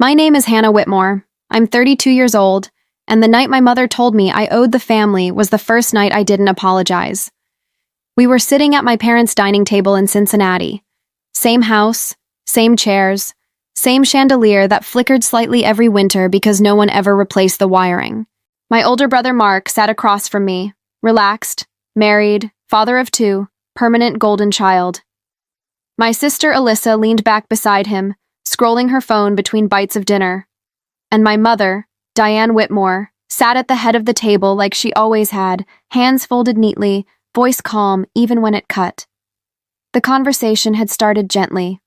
My name is Hannah Whitmore. I'm 32 years old, and the night my mother told me I owed the family was the first night I didn't apologize. We were sitting at my parents' dining table in Cincinnati. Same house, same chairs, same chandelier that flickered slightly every winter because no one ever replaced the wiring. My older brother Mark sat across from me, relaxed, married, father of two, permanent golden child. My sister Alyssa leaned back beside him, scrolling her phone between bites of dinner. And my mother, Diane Whitmore, sat at the head of the table like she always had, hands folded neatly, voice calm even when it cut. The conversation had started gently.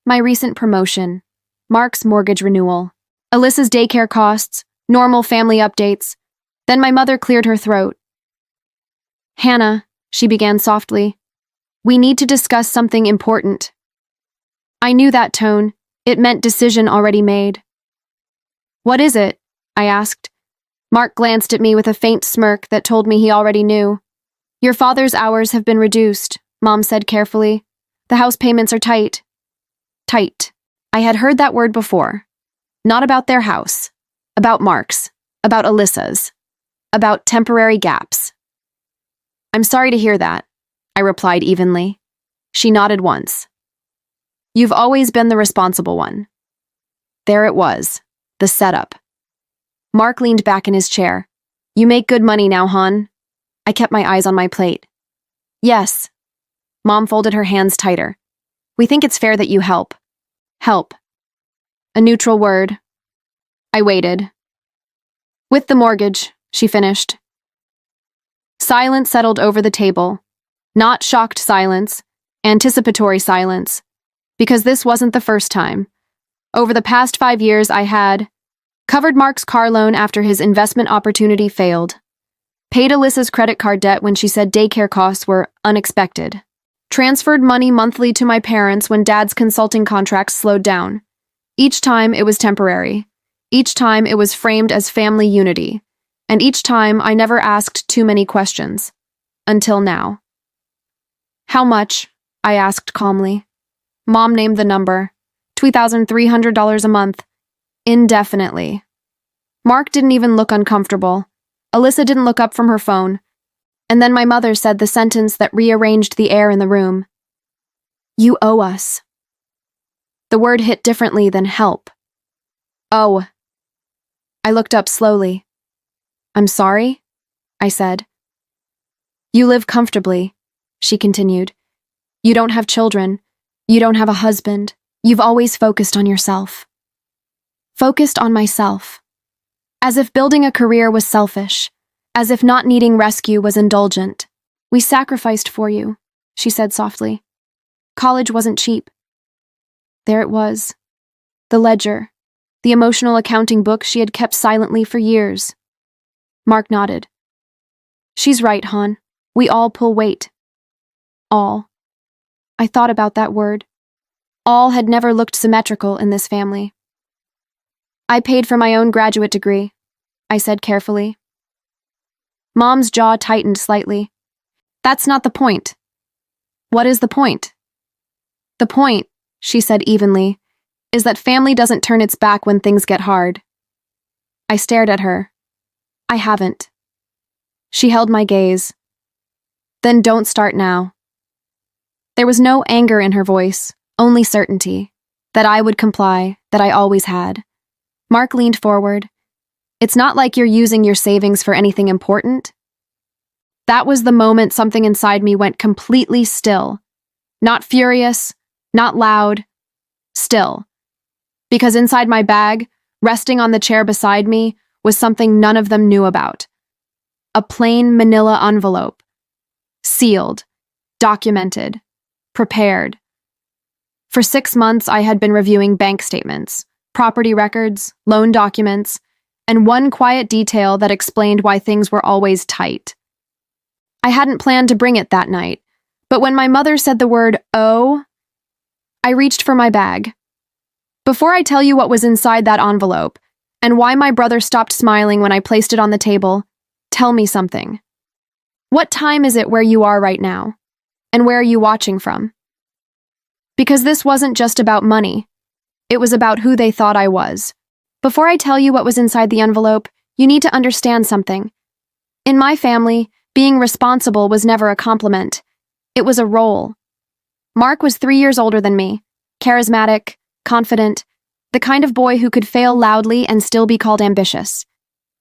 My recent promotion, Mark's mortgage renewal, Alyssa's daycare costs, normal family updates. Then my mother cleared her throat. "Hannah," she began softly, "we need to discuss something important." I knew that tone. It meant decision already made. "What is it?" I asked. Mark glanced at me with a faint smirk that told me he already knew. "Your father's hours have been reduced," Mom said carefully. "The house payments are tight." Tight. I had heard that word before. Not about their house. About Mark's. About Alyssa's. About temporary gaps. "I'm sorry to hear that," I replied evenly. She nodded once. "You've always been the responsible one." There it was, the setup. Mark leaned back in his chair. "You make good money now, hon." I kept my eyes on my plate. "Yes." Mom folded her hands tighter. "We think it's fair that you help." Help. A neutral word. I waited. "With the mortgage," she finished. Silence settled over the table. Not shocked silence, anticipatory silence. Because this wasn't the first time. Over the past 5 years, I had covered Mark's car loan after his investment opportunity failed, paid Alyssa's credit card debt when she said daycare costs were unexpected, transferred money monthly to my parents when Dad's consulting contracts slowed down. Each time it was temporary. Each time it was framed as family unity. And each time I never asked too many questions. Until now. "How much?" I asked calmly. Mom named the number. $2,300 a month. Indefinitely. Mark didn't even look uncomfortable. Alyssa didn't look up from her phone. And then my mother said the sentence that rearranged the air in the room. "You owe us." The word hit differently than help. "Oh." I looked up slowly. "I'm sorry?" I said. "You live comfortably," she continued. "You don't have children. You don't have a husband. You've always focused on yourself." Focused on myself. As if building a career was selfish. As if not needing rescue was indulgent. "We sacrificed for you," she said softly. "College wasn't cheap." There it was. The ledger. The emotional accounting book she had kept silently for years. Mark nodded. "She's right, hon. We all pull weight." All. I thought about that word. All had never looked symmetrical in this family. "I paid for my own graduate degree," I said carefully. Mom's jaw tightened slightly. "That's not the point." "What is the point?" "The point," she said evenly, "is that family doesn't turn its back when things get hard." I stared at her. "I haven't." She held my gaze. "Then don't start now." There was no anger in her voice, only certainty. That I would comply, that I always had. Mark leaned forward. "It's not like you're using your savings for anything important." That was the moment something inside me went completely still. Not furious, not loud. Still. Because inside my bag, resting on the chair beside me, was something none of them knew about. A plain manila envelope. Sealed. Documented. Prepared. For 6 months, I had been reviewing bank statements, property records, loan documents, and one quiet detail that explained why things were always tight. I hadn't planned to bring it that night, but when my mother said the word "oh," I reached for my bag. Before I tell you what was inside that envelope, and why my brother stopped smiling when I placed it on the table, tell me something. What time is it where you are right now? And where are you watching from? Because this wasn't just about money. It was about who they thought I was, Before I tell you what was inside the envelope, you need to understand something. In my family, being responsible was never a compliment. It was a role. Mark was 3 years older than me, charismatic, confident, the kind of boy who could fail loudly and still be called ambitious.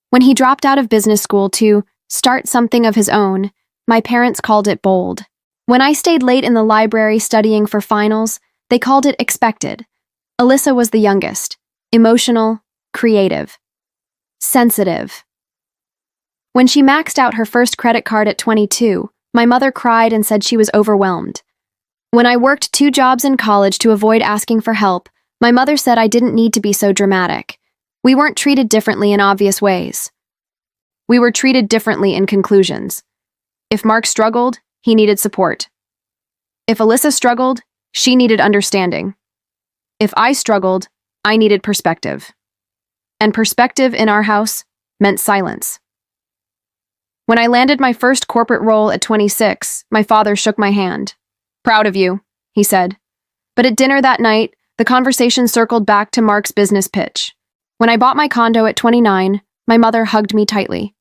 When he dropped out of business school to start something of his own, my parents called it bold. When I stayed late in the library studying for finals, they called it expected. Alyssa was the youngest, emotional, creative, sensitive. When she maxed out her first credit card at 22, my mother cried and said she was overwhelmed. When I worked 2 jobs in college to avoid asking for help, my mother said I didn't need to be so dramatic. We weren't treated differently in obvious ways. We were treated differently in conclusions. If Mark struggled, he needed support. If Alyssa struggled, she needed understanding. If I struggled, I needed perspective. And perspective in our house meant silence. When I landed my first corporate role at 26, my father shook my hand. "Proud of you," he said. But at dinner that night, the conversation circled back to Mark's business pitch. When I bought my condo at 29, my mother hugged me tightly.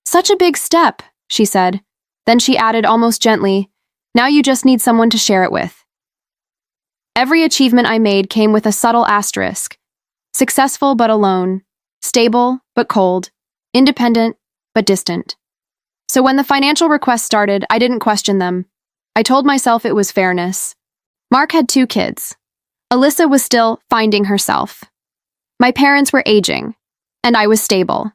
"Such a big step," she said. Then she added almost gently, "Now you just need someone to share it with." Every achievement I made came with a subtle asterisk. Successful but alone, stable but cold, independent but distant. So when the financial requests started, I didn't question them. I told myself it was fairness. Mark had 2 kids. Alyssa was still finding herself. My parents were aging, and I was stable.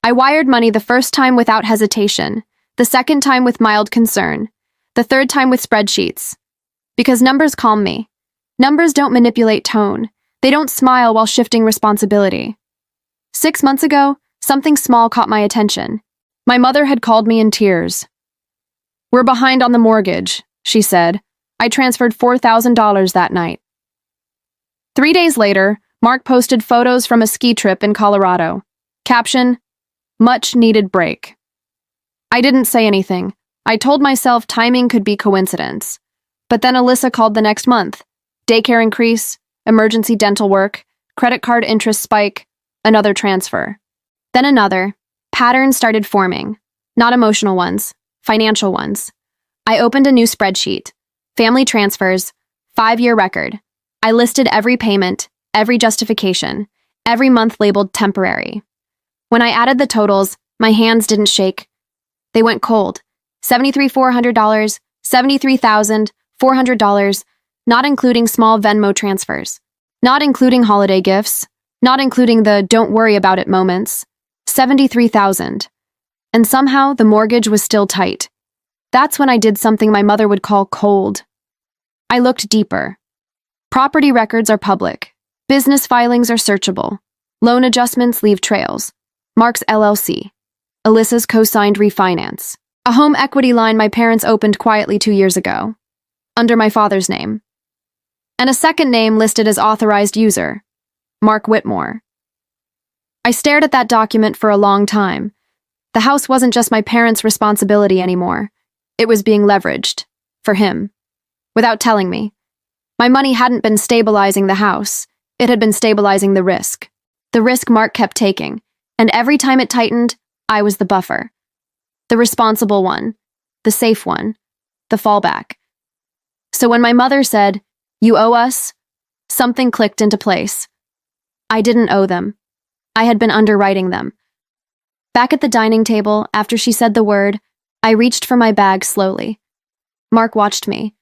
I wired money the first time without hesitation, the second time with mild concern, the third time with spreadsheets. Because numbers calm me. Numbers don't manipulate tone. They don't smile while shifting responsibility. 6 months ago, something small caught my attention. My mother had called me in tears. "We're behind on the mortgage," she said. I transferred $4,000 that night. 3 days later, Mark posted photos from a ski trip in Colorado. Caption, "Much needed break." I didn't say anything. I told myself timing could be coincidence. But then Alyssa called the next month. Daycare increase, emergency dental work, credit card interest spike, another transfer. Then another. Patterns started forming. Not emotional ones, financial ones. I opened a new spreadsheet. Family transfers, 5-year record. I listed every payment, every justification, every month labeled temporary. When I added the totals, my hands didn't shake. They went cold. $73,400, $73,400, not including small Venmo transfers, not including holiday gifts, not including the "don't worry about it" moments. 73,000. And somehow the mortgage was still tight. That's when I did something my mother would call cold. I looked deeper. Property records are public. Business filings are searchable. Loan adjustments leave trails. Mark's LLC. Alyssa's co-signed refinance. A home equity line my parents opened quietly 2 years ago, under my father's name. And a second name listed as authorized user, Mark Whitmore. I stared at that document for a long time. The house wasn't just my parents' responsibility anymore. It was being leveraged. For him. Without telling me. My money hadn't been stabilizing the house. It had been stabilizing the risk. The risk Mark kept taking. And every time it tightened, I was the buffer. The responsible one. The safe one. The fallback. So when my mother said, "You owe us," something clicked into place. I didn't owe them. I had been underwriting them. Back at the dining table, after she said the word, I reached for my bag slowly. Mark watched me.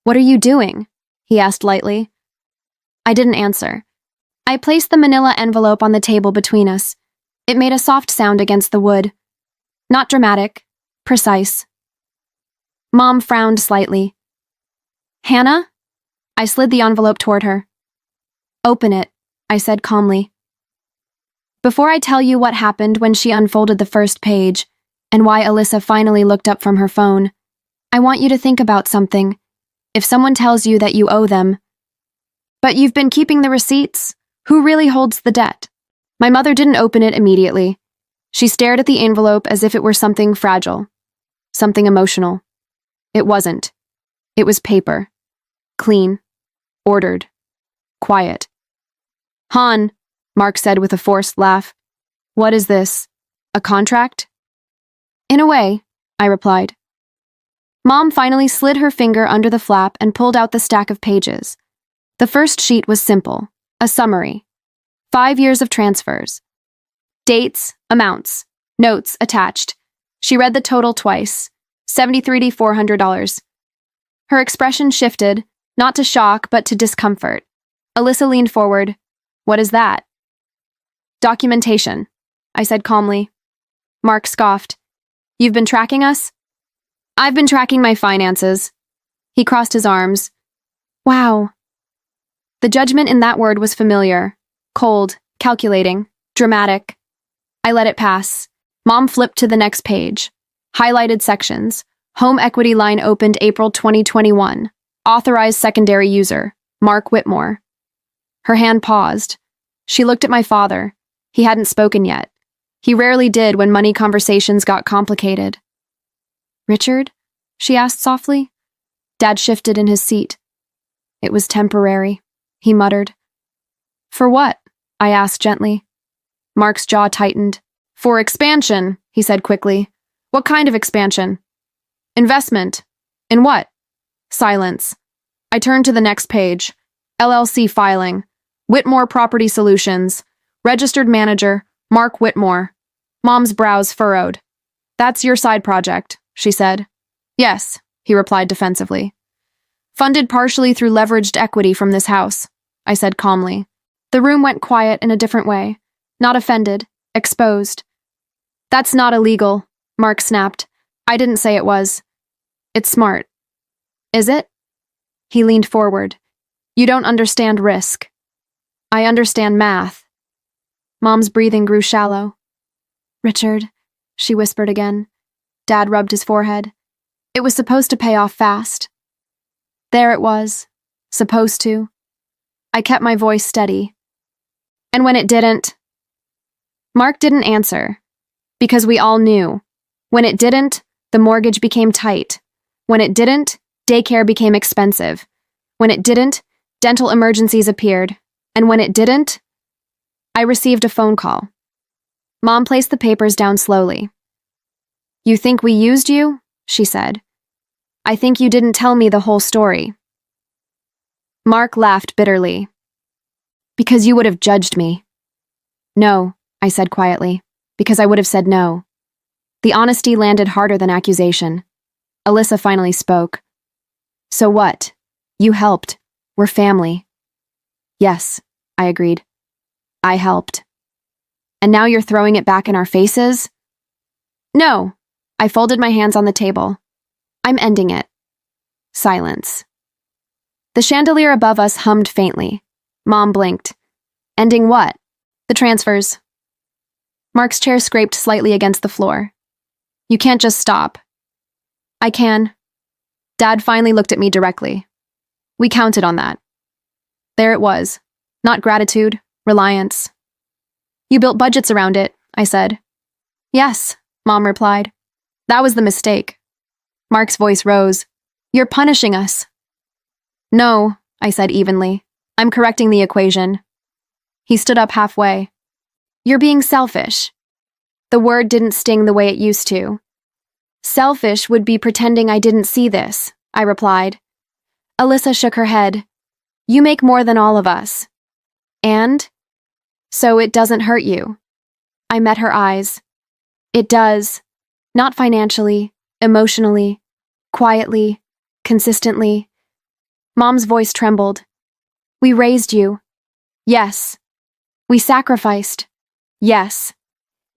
"What are you doing?" he asked lightly. I didn't answer. I placed the manila envelope on the table between us. It made a soft sound against the wood. Not dramatic, precise. Mom frowned slightly. "Hannah?" I slid the envelope toward her. "Open it," I said calmly. Before I tell you what happened when she unfolded the first page, and why Alyssa finally looked up from her phone, I want you to think about something. If someone tells you that you owe them, but you've been keeping the receipts, who really holds the debt? My mother didn't open it immediately. She stared at the envelope as if it were something fragile, something emotional. It wasn't. It was paper. Clean. Ordered. Quiet. "Han," Mark said with a forced laugh. What is this? A contract? In a way, I replied. Mom finally slid her finger under the flap and pulled out the stack of pages. The first sheet was simple, a summary. 5 years of transfers. Dates, amounts, notes attached. She read the total twice, $73,400. Her expression shifted, not to shock, but to discomfort. Alyssa leaned forward. What is that? Documentation, I said calmly. Mark scoffed. You've been tracking us? I've been tracking my finances. He crossed his arms. Wow. The judgment in that word was familiar. Cold, calculating, dramatic. I let it pass. Mom flipped to the next page. Highlighted sections. Home equity line opened April 2021. Authorized secondary user, Mark Whitmore. Her hand paused. She looked at my father. He hadn't spoken yet. He rarely did when money conversations got complicated. Richard? She asked softly. Dad shifted in his seat. It was temporary, he muttered. For what? I asked gently. Mark's jaw tightened. For expansion, he said quickly. What kind of expansion? Investment. In what? Silence. I turned to the next page. LLC filing. Whitmore Property Solutions. Registered manager, Mark Whitmore. Mom's brows furrowed. That's your side project, she said. Yes, he replied defensively. Funded partially through leveraged equity from this house, I said calmly. The room went quiet in a different way. Not offended, exposed. That's not illegal, Mark snapped. I didn't say it was. It's smart. Is it? He leaned forward. You don't understand risk. I understand math. Mom's breathing grew shallow. Richard, she whispered again. Dad rubbed his forehead. It was supposed to pay off fast. There it was. Supposed to. I kept my voice steady. And when it didn't? Mark didn't answer. Because we all knew. When it didn't, the mortgage became tight. When it didn't, daycare became expensive. When it didn't, dental emergencies appeared. And when it didn't, I received a phone call. Mom placed the papers down slowly. You think we used you? She said. I think you didn't tell me the whole story. Mark laughed bitterly. Because you would have judged me. No, I said quietly, because I would have said no. The honesty landed harder than accusation. Alyssa finally spoke. So what? You helped. We're family. Yes, I agreed. I helped. And now you're throwing it back in our faces? No. I folded my hands on the table. I'm ending it. Silence. The chandelier above us hummed faintly. Mom blinked. Ending what? The transfers. Mark's chair scraped slightly against the floor. You can't just stop. I can. Dad finally looked at me directly. We counted on that. There it was. Not gratitude, reliance. You built budgets around it, I said. Yes, Mom replied. That was the mistake. Mark's voice rose. You're punishing us. No, I said evenly. I'm correcting the equation. He stood up halfway. You're being selfish. The word didn't sting the way it used to. Selfish would be pretending I didn't see this, I replied. Alyssa shook her head. You make more than all of us. And? So it doesn't hurt you. I met her eyes. It does. Not financially, emotionally, quietly, consistently. Mom's voice trembled. We raised you. Yes. We sacrificed. Yes.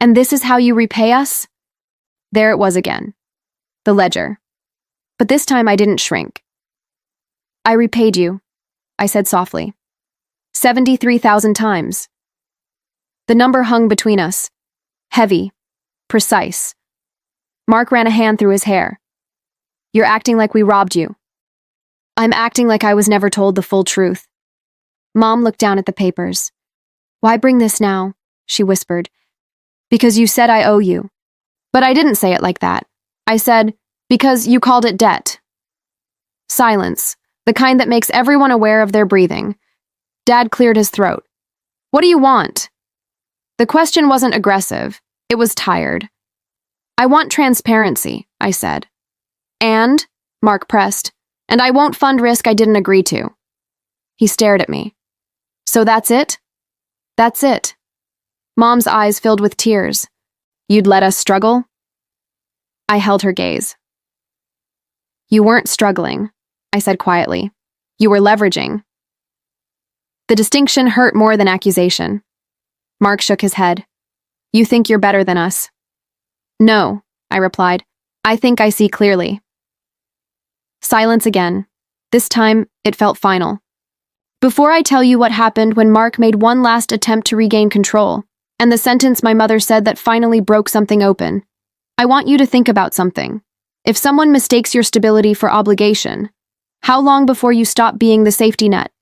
And this is how you repay us? There it was again. The ledger. But this time I didn't shrink. I repaid you, I said softly. 73,000 times. The number hung between us. Heavy. Precise. Mark ran a hand through his hair. You're acting like we robbed you. I'm acting like I was never told the full truth. Mom looked down at the papers. Why bring this now? She whispered. Because you said I owe you. But I didn't say it like that. I said, because you called it debt. Silence, the kind that makes everyone aware of their breathing. Dad cleared his throat. What do you want? The question wasn't aggressive. It was tired. I want transparency, I said. And, Mark pressed, and I won't fund risk I didn't agree to. He stared at me. So that's it? That's it. Mom's eyes filled with tears. You'd let us struggle? I held her gaze. You weren't struggling, I said quietly. You were leveraging. The distinction hurt more than accusation. Mark shook his head. You think you're better than us? No, I replied. I think I see clearly. Silence again. This time, it felt final. Before I tell you what happened when Mark made one last attempt to regain control, and the sentence my mother said that finally broke something open, I want you to think about something. If someone mistakes your stability for obligation, how long before you stop being the safety net?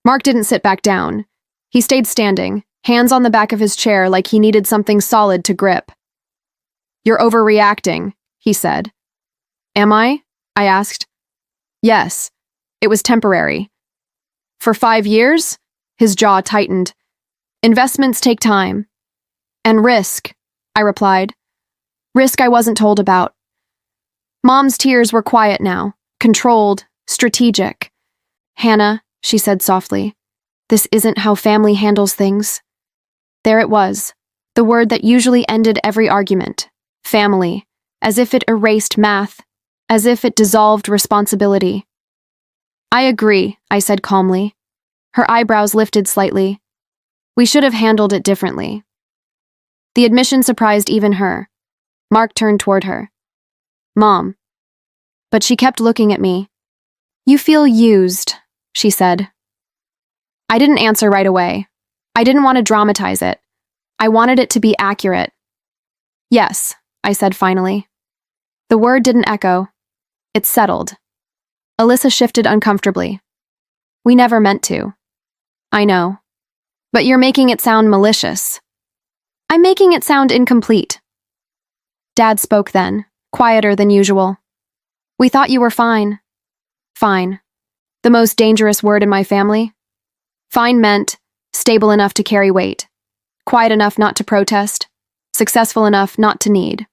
Mark didn't sit back down. He stayed standing, hands on the back of his chair like he needed something solid to grip. You're overreacting, he said. Am I? I asked. Yes. It was temporary. For 5 years? His jaw tightened. Investments take time. And risk, I replied. Risk I wasn't told about. Mom's tears were quiet now, controlled, strategic. Hannah, she said softly, this isn't how family handles things. There it was, the word that usually ended every argument. Family, as if it erased math, as if it dissolved responsibility. I agree, I said calmly. Her eyebrows lifted slightly. We should have handled it differently. The admission surprised even her. Mark turned toward her. Mom. But she kept looking at me. You feel used, she said. I didn't answer right away. I didn't want to dramatize it. I wanted it to be accurate. Yes, I said finally. The word didn't echo. It settled. Alyssa shifted uncomfortably. We never meant to. I know. But you're making it sound malicious. I'm making it sound incomplete. Dad spoke then, quieter than usual. We thought you were fine. Fine. The most dangerous word in my family. Fine meant stable enough to carry weight, quiet enough not to protest, successful enough not to need.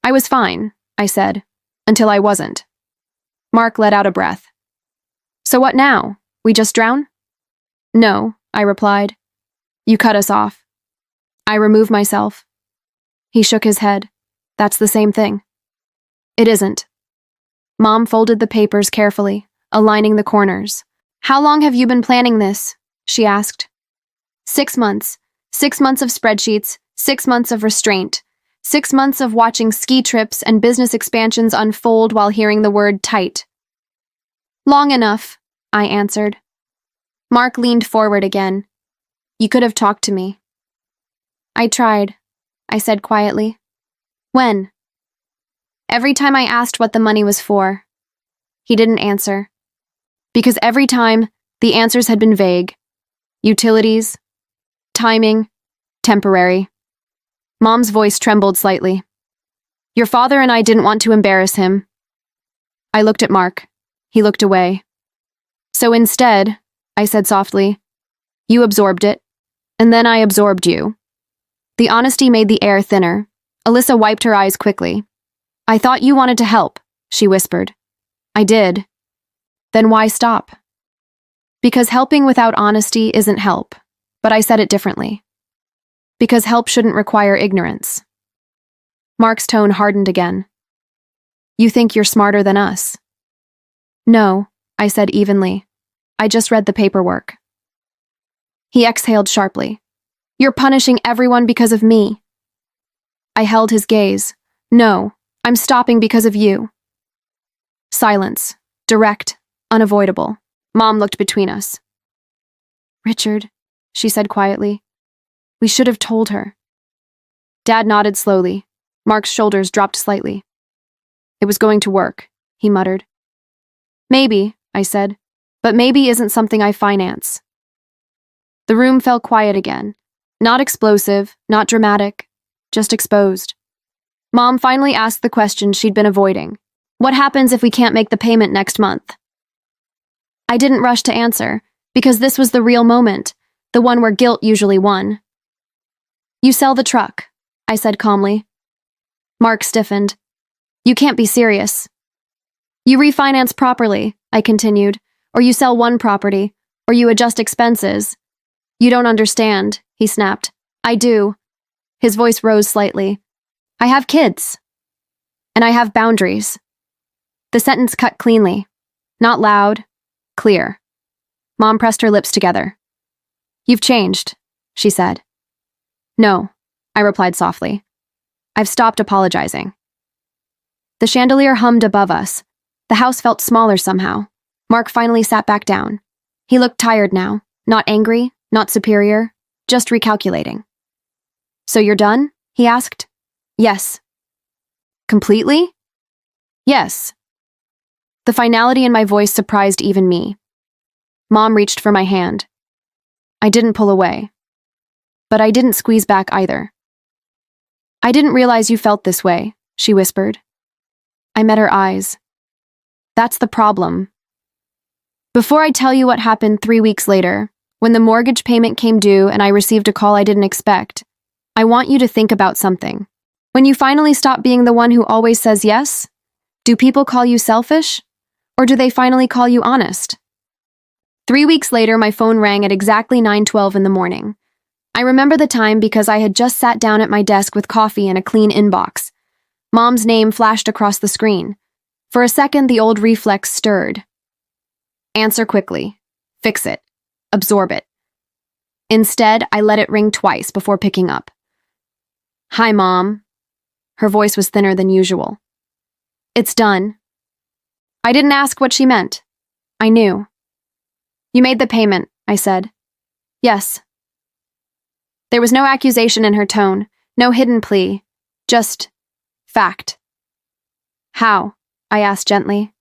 I was fine, I said, until I wasn't. Mark let out a breath. So what now? We just drown? No, I replied. You cut us off. I remove myself. He shook his head. That's the same thing. It isn't. Mom folded the papers carefully, aligning the corners. How long have you been planning this? She asked. 6 months. 6 months of spreadsheets, 6 months of restraint, 6 months of watching ski trips and business expansions unfold while hearing the word tight. Long enough, I answered. Mark leaned forward again. You could have talked to me. I tried, I said quietly. When? Every time I asked what the money was for. He didn't answer. Because every time, the answers had been vague. Utilities, timing, temporary. Mom's voice trembled slightly. Your father and I didn't want to embarrass him. I looked at Mark. He looked away. So instead, I said softly, you absorbed it, and then I absorbed you. The honesty made the air thinner. Alyssa wiped her eyes quickly. I thought you wanted to help, she whispered. I did. Then why stop? Because helping without honesty isn't help, but I said it differently. Because help shouldn't require ignorance. Mark's tone hardened again. You think you're smarter than us? No, I said evenly. I just read the paperwork. He exhaled sharply. You're punishing everyone because of me. I held his gaze. No, I'm stopping because of you. Silence. Direct. Unavoidable. Mom looked between us. Richard, she said quietly. We should have told her. Dad nodded slowly. Mark's shoulders dropped slightly. It was going to work, he muttered. Maybe, I said, but maybe isn't something I finance. The room fell quiet again. Not explosive, not dramatic, just exposed. Mom finally asked the question she'd been avoiding. What happens if we can't make the payment next month? I didn't rush to answer, because this was the real moment, the one where guilt usually won. You sell the truck, I said calmly. Mark stiffened. You can't be serious. You refinance properly, I continued, or you sell one property, or you adjust expenses. You don't understand, he snapped. I do. His voice rose slightly. I have kids. And I have boundaries. The sentence cut cleanly. Not loud, clear. Mom pressed her lips together. You've changed, she said. No, I replied softly. I've stopped apologizing. The chandelier hummed above us. The house felt smaller somehow. Mark finally sat back down. He looked tired now, not angry, not superior, just recalculating. So you're done? He asked. Yes. Completely? Yes. The finality in my voice surprised even me. Mom reached for my hand. I didn't pull away. But I didn't squeeze back either. I didn't realize you felt this way, she whispered. I met her eyes. That's the problem. Before I tell you what happened 3 weeks later, when the mortgage payment came due and I received a call I didn't expect, I want you to think about something. When you finally stop being the one who always says yes, do people call you selfish? Or do they finally call you honest? 3 weeks later, my phone rang at exactly 9:12 in the morning. I remember the time because I had just sat down at my desk with coffee and a clean inbox. Mom's name flashed across the screen. For a second, the old reflex stirred. Answer quickly. Fix it. Absorb it. Instead, I let it ring twice before picking up. Hi, Mom. Her voice was thinner than usual. It's done. I didn't ask what she meant. I knew. You made the payment, I said. Yes. There was no accusation in her tone, no hidden plea, just fact. How? I asked gently.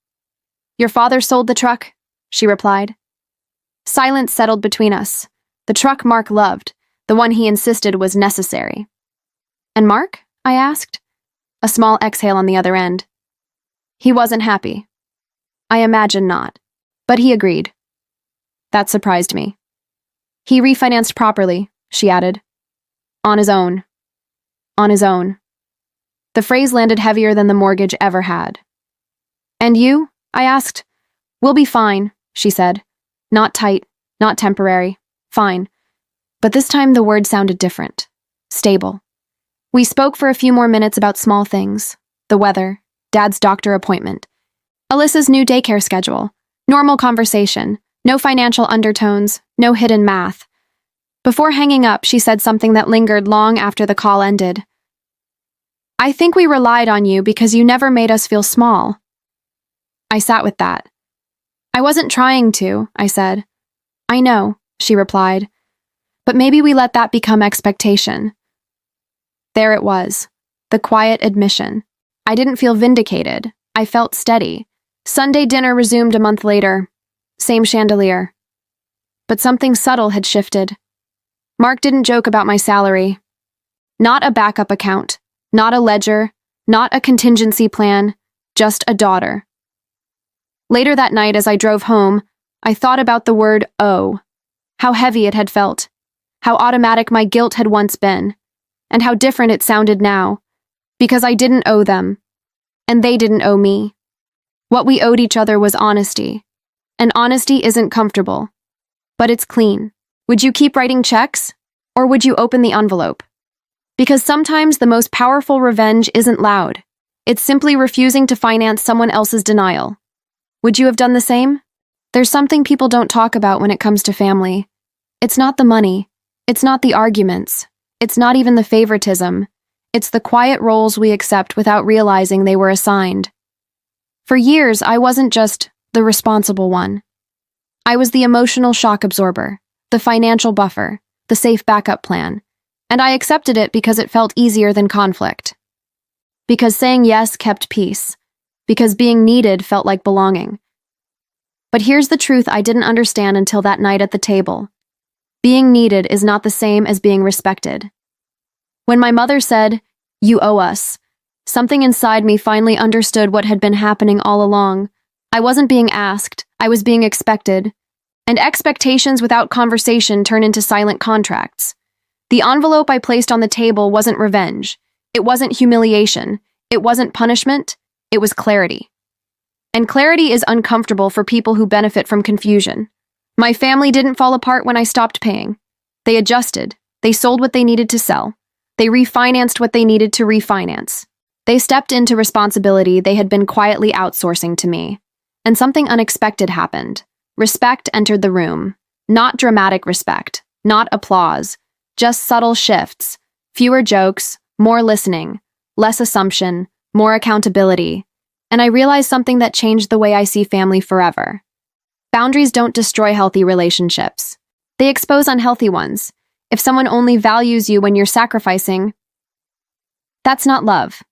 Your father sold the truck, she replied. Silence settled between us. The truck Mark loved, the one he insisted was necessary. And Mark? I asked. A small exhale on the other end. He wasn't happy. I imagine not, but he agreed. That surprised me. He refinanced properly, she added. On his own. On his own. The phrase landed heavier than the mortgage ever had. And you? I asked. We'll be fine, she said. Not tight, not temporary. Fine. But this time the word sounded different. Stable. We spoke for a few more minutes about small things. The weather, Dad's doctor appointment, Alyssa's new daycare schedule, normal conversation, no financial undertones, no hidden math. Before hanging up, she said something that lingered long after the call ended. I think we relied on you because you never made us feel small. I sat with that. I wasn't trying to, I said. I know, she replied. But maybe we let that become expectation. There it was, the quiet admission. I didn't feel vindicated. I felt steady. Sunday dinner resumed a month later. Same chandelier. But something subtle had shifted. Mark didn't joke about my salary. Not a backup account, not a ledger, not a contingency plan, just a daughter. Later that night as I drove home, I thought about the word owe, how heavy it had felt, how automatic my guilt had once been, and how different it sounded now, because I didn't owe them, and they didn't owe me. What we owed each other was honesty, and honesty isn't comfortable, but it's clean. Would you keep writing checks, or would you open the envelope? Because sometimes the most powerful revenge isn't loud. It's simply refusing to finance someone else's denial. Would you have done the same? There's something people don't talk about when it comes to family. It's not the money. It's not the arguments. It's not even the favoritism. It's the quiet roles we accept without realizing they were assigned. For years, I wasn't just the responsible one. I was the emotional shock absorber, the financial buffer, the safe backup plan, and I accepted it because it felt easier than conflict. Because saying yes kept peace. Because being needed felt like belonging. But here's the truth I didn't understand until that night at the table. Being needed is not the same as being respected. When my mother said, "You owe us," something inside me finally understood what had been happening all along. I wasn't being asked, I was being expected. And expectations without conversation turn into silent contracts. The envelope I placed on the table wasn't revenge. It wasn't humiliation. It wasn't punishment. It was clarity. And clarity is uncomfortable for people who benefit from confusion. My family didn't fall apart when I stopped paying. They adjusted. They sold what they needed to sell. They refinanced what they needed to refinance. They stepped into responsibility they had been quietly outsourcing to me. And something unexpected happened. Respect entered the room. Not dramatic respect. Not applause. Just subtle shifts. Fewer jokes. More listening. Less assumption. More accountability. And I realized something that changed the way I see family forever. Boundaries don't destroy healthy relationships. They expose unhealthy ones. If someone only values you when you're sacrificing, that's not love.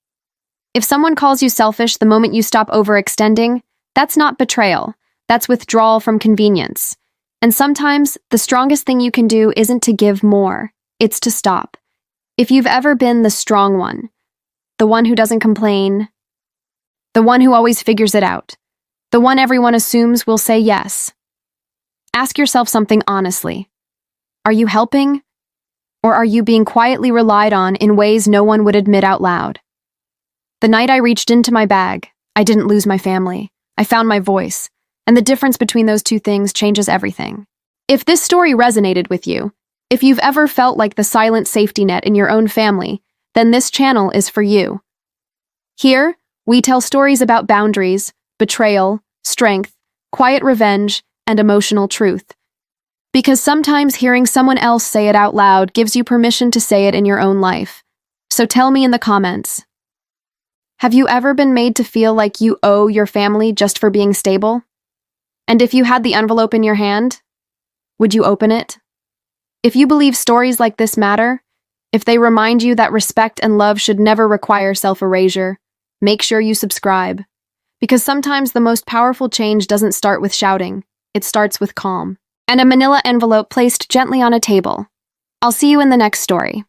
If someone calls you selfish the moment you stop overextending, that's not betrayal. That's withdrawal from convenience. And sometimes, the strongest thing you can do isn't to give more. It's to stop. If you've ever been the strong one, the one who doesn't complain, the one who always figures it out, the one everyone assumes will say yes, ask yourself something honestly. Are you helping? Or are you being quietly relied on in ways no one would admit out loud? The night I reached into my bag, I didn't lose my family. I found my voice. And the difference between those two things changes everything. If this story resonated with you, if you've ever felt like the silent safety net in your own family, then this channel is for you. Here, we tell stories about boundaries, betrayal, strength, quiet revenge, and emotional truth. Because sometimes hearing someone else say it out loud gives you permission to say it in your own life. So tell me in the comments. Have you ever been made to feel like you owe your family just for being stable? And if you had the envelope in your hand, would you open it? If you believe stories like this matter, if they remind you that respect and love should never require self-erasure, make sure you subscribe. Because sometimes the most powerful change doesn't start with shouting, it starts with calm. And a manila envelope placed gently on a table. I'll see you in the next story.